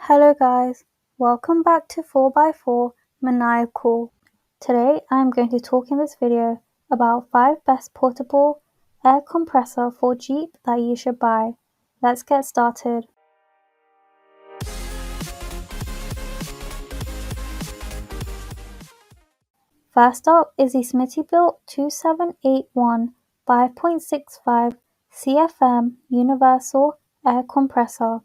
Hello guys, welcome back to 4x4 Maniacal. Today I am going to talk in this video about 5 best portable air compressor for Jeep that you should buy. Let's get started. First up is the Smittybilt 2781 5.65 CFM Universal Air Compressor.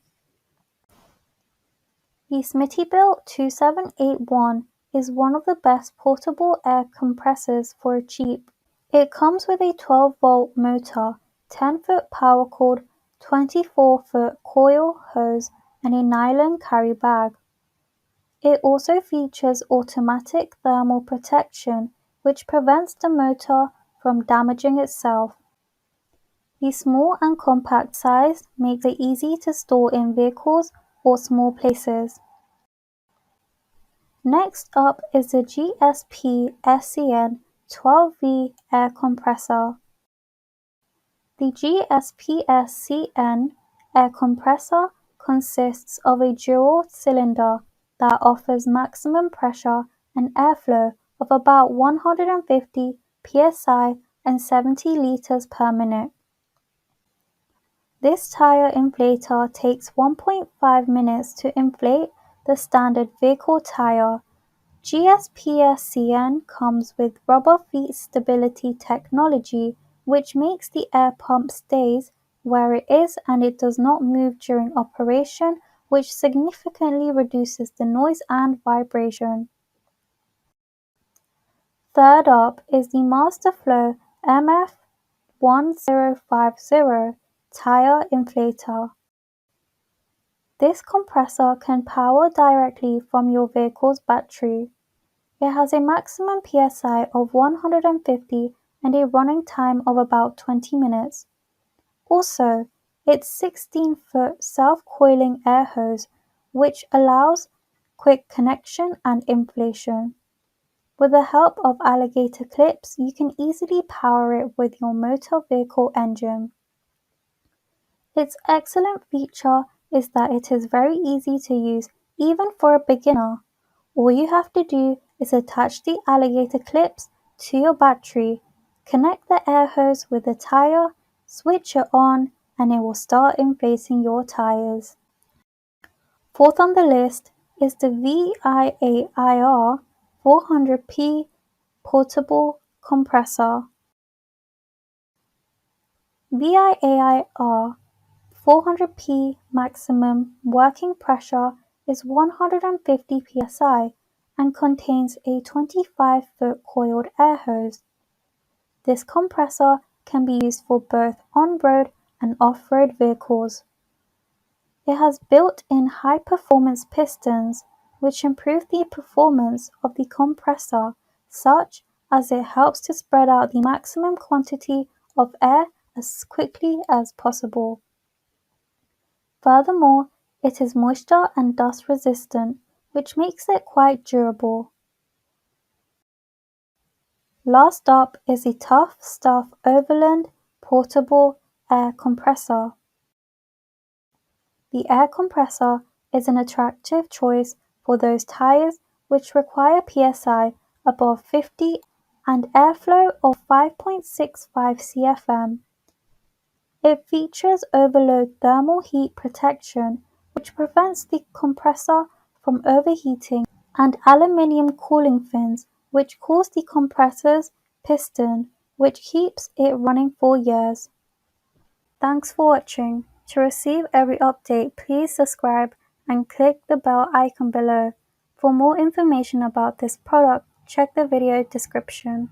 The Smittybilt 2781 is one of the best portable air compressors for Jeep. It comes with a 12-volt motor, 10-foot power cord, 24-foot coil hose, and a nylon carry bag. It also features automatic thermal protection, which prevents the motor from damaging itself. The small and compact size makes it easy to store in vehicles or small places. Next up is the GSPSCN 12V air compressor. The GSPSCN air compressor consists of a dual cylinder that offers maximum pressure and airflow of about 150 psi and 70 liters per minute. This tire inflator takes 1.5 minutes to inflate the standard vehicle tire. GSPSCN comes with rubber feet stability technology, which makes the air pump stays where it is and it does not move during operation, which significantly reduces the noise and vibration. Third up is the Masterflow MF1050 tire inflator. This compressor can power directly from your vehicle's battery. It has a maximum PSI of 150 and a running time of about 20 minutes. Also, its 16-foot self-coiling air hose, which allows quick connection and inflation. With the help of alligator clips, you can easily power it with your motor vehicle engine. Its excellent feature is that it is very easy to use even for a beginner. All you have to do is attach the alligator clips to your battery, connect the air hose with the tire, switch it on, and it will start inflating your tires. Fourth on the list is the VIAIR 400p portable compressor. VIAIR 400p maximum working pressure is 150 psi and contains a 25-foot coiled air hose. This compressor can be used for both on-road and off-road vehicles. It has built-in high-performance pistons, which improve the performance of the compressor, such as it helps to spread out the maximum quantity of air as quickly as possible. Furthermore, it is moisture and dust resistant, which makes it quite durable. Last up is the Tough Stuff Overland Portable Air Compressor. The air compressor is an attractive choice for those tires which require PSI above 50 and airflow of 5.65 CFM. It features overload thermal heat protection, which prevents the compressor from overheating, and aluminium cooling fins, which cools the compressor's piston, which keeps it running for years. Thanks for watching. To receive every update, please subscribe and click the bell icon below. For more information about this product, check the video description.